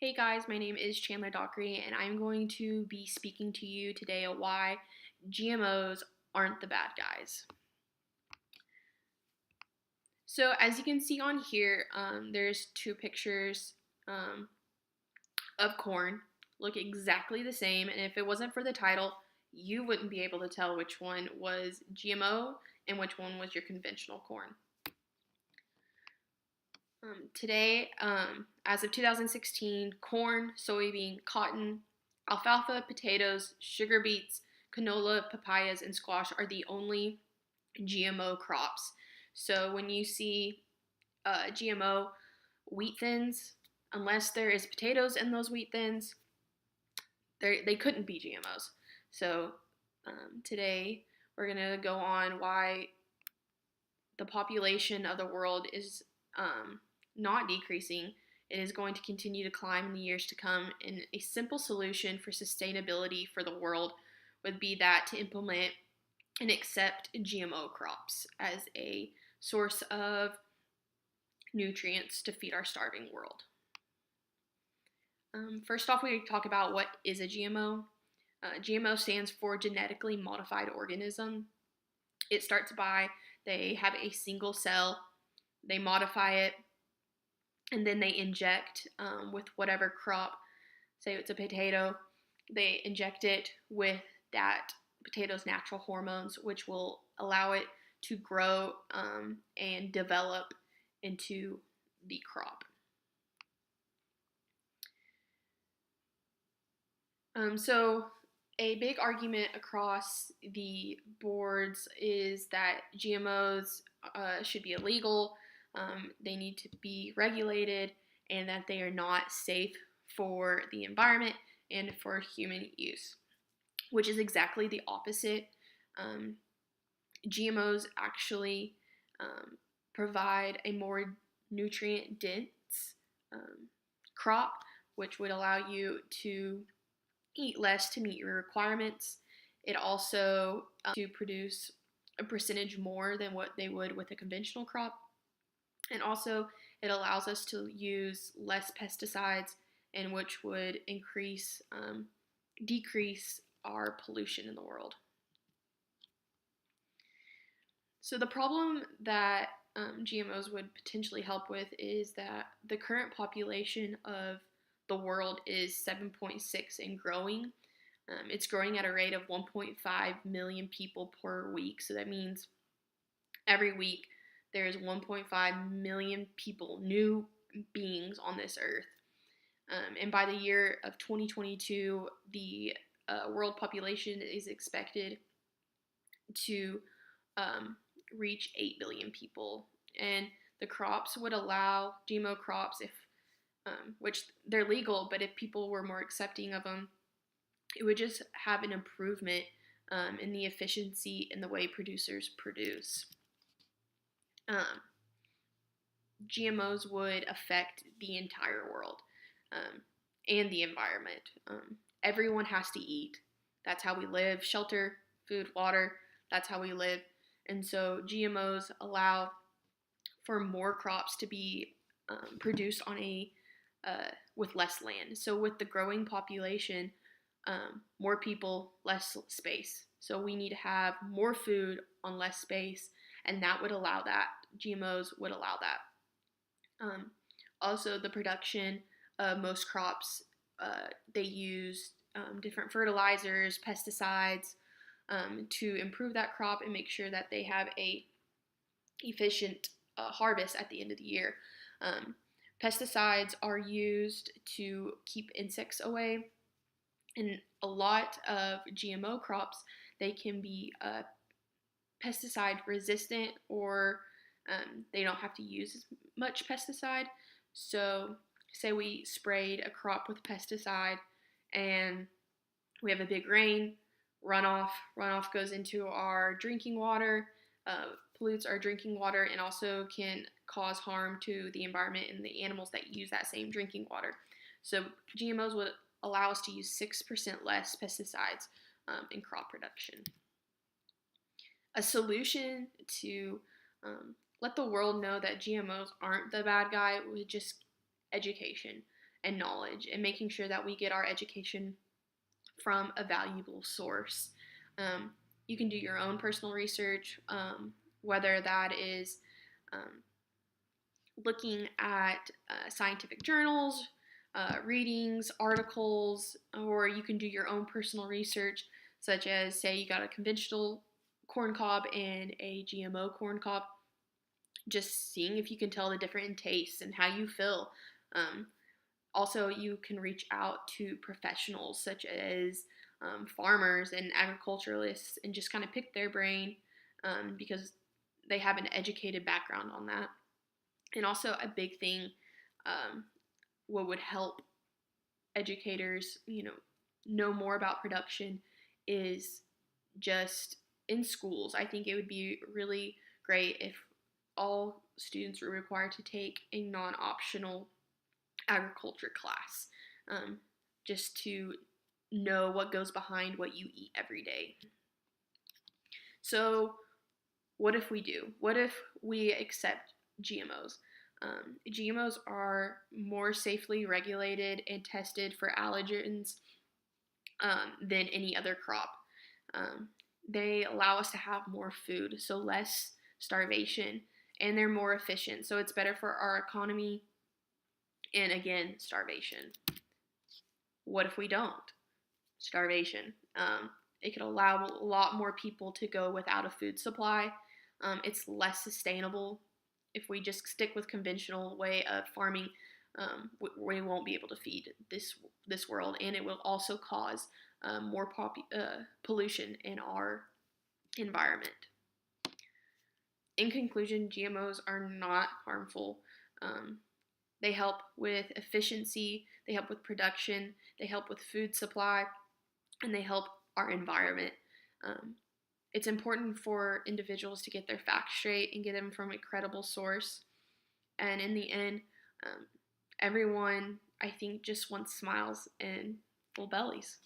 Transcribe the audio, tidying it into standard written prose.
Hey guys, my name is Chandler Dockery, and I'm going to be speaking to you today on why GMOs aren't the bad guys. So as you can see on here, there's two pictures of corn, look exactly the same, and if it wasn't for the title, you wouldn't be able to tell which one was GMO and which one was your conventional corn. Today, as of 2016, corn, soybean, cotton, alfalfa, potatoes, sugar beets, canola, papayas, and squash are the only GMO crops. So when you see GMO wheat thins, unless there is potatoes in those wheat thins, they couldn't be GMOs. So today we're going to go on why the population of the world is not decreasing. It is going to continue to climb in the years to come. And a simple solution for sustainability for the world would be that to implement and accept GMO crops as a source of nutrients to feed our starving world. First off, we talk about what is a GMO. GMO stands for genetically modified organism. It starts by they have a single cell, they modify it, and then they inject with whatever crop, say it's a potato, they inject it with that potato's natural hormones, which will allow it to grow and develop into the crop. So a big argument across the boards is that GMOs should be illegal, they need to be regulated, and that they are not safe for the environment and for human use, which is exactly the opposite. GMOs actually provide a more nutrient dense crop, which would allow you to eat less to meet your requirements. It also to produce a percentage more than what they would with a conventional crop. And also it allows us to use less pesticides, and which would decrease our pollution in the world. So the problem that GMOs would potentially help with is that the current population of the world is 7.6 and growing. It's growing at a rate of 1.5 million people per week. So that means every week there's 1.5 million people, new beings on this earth. And by the year of 2022, the world population is expected to reach 8 billion people. And the crops would allow GMO crops, if which they're legal, but if people were more accepting of them, it would just have an improvement in the efficiency in the way producers produce. GMOs would affect the entire world and the environment. Everyone has to eat. That's how we live. Shelter, food, water, that's how we live. And so GMOs allow for more crops to be produced on with less land. So with the growing population, more people, less space. So we need to have more food on less space, and that would allow that. GMOs would allow that. Also, the production of most crops, they use different fertilizers, pesticides to improve that crop and make sure that they have a efficient harvest at the end of the year. Pesticides are used to keep insects away, and a lot of GMO crops, they can be pesticide resistant, or they don't have to use as much pesticide. So say we sprayed a crop with pesticide and we have a big rain, runoff goes into our drinking water, pollutes our drinking water, and also can cause harm to the environment and the animals that use that same drinking water. So GMOs would allow us to use 6% less pesticides in crop production. A solution to let the world know that GMOs aren't the bad guy with just education. and knowledge, and making sure that we get our education from a valuable source. Um, you can do your own personal research, whether that is um, looking at scientific journals, readings, articles, or you can do your own personal research, such as, say, you got a conventional corn cob and a GMO corn cob, just seeing if you can tell the difference in taste and how you feel. Um, Also, you can reach out to professionals such as farmers and agriculturalists and just kind of pick their brain because they have an educated background on that. And also, a big thing, um, what would help educators, know more about production is just in schools. I think it would be really great if all students were required to take a non-optional agriculture class, um, just to know what goes behind what you eat every day. So, what if we do? What if we accept GMOs? GMOs are more safely regulated and tested for allergens than any other crop. Um, they allow us to have more food, so less starvation, and they're more efficient. So it's better for our economy and, again, starvation. What if we don't? Starvation. It could allow a lot more people to go without a food supply. It's less sustainable. If we just stick with conventional way of farming, we won't be able to feed this world, and it will also cause more pollution in our environment. In conclusion, GMOs are not harmful. Um, they help with efficiency, they help with production, they help with food supply, and they help our environment. Um, it's important for individuals to get their facts straight and get them from a credible source. And in the end, everyone, I think, just wants smiles and full bellies.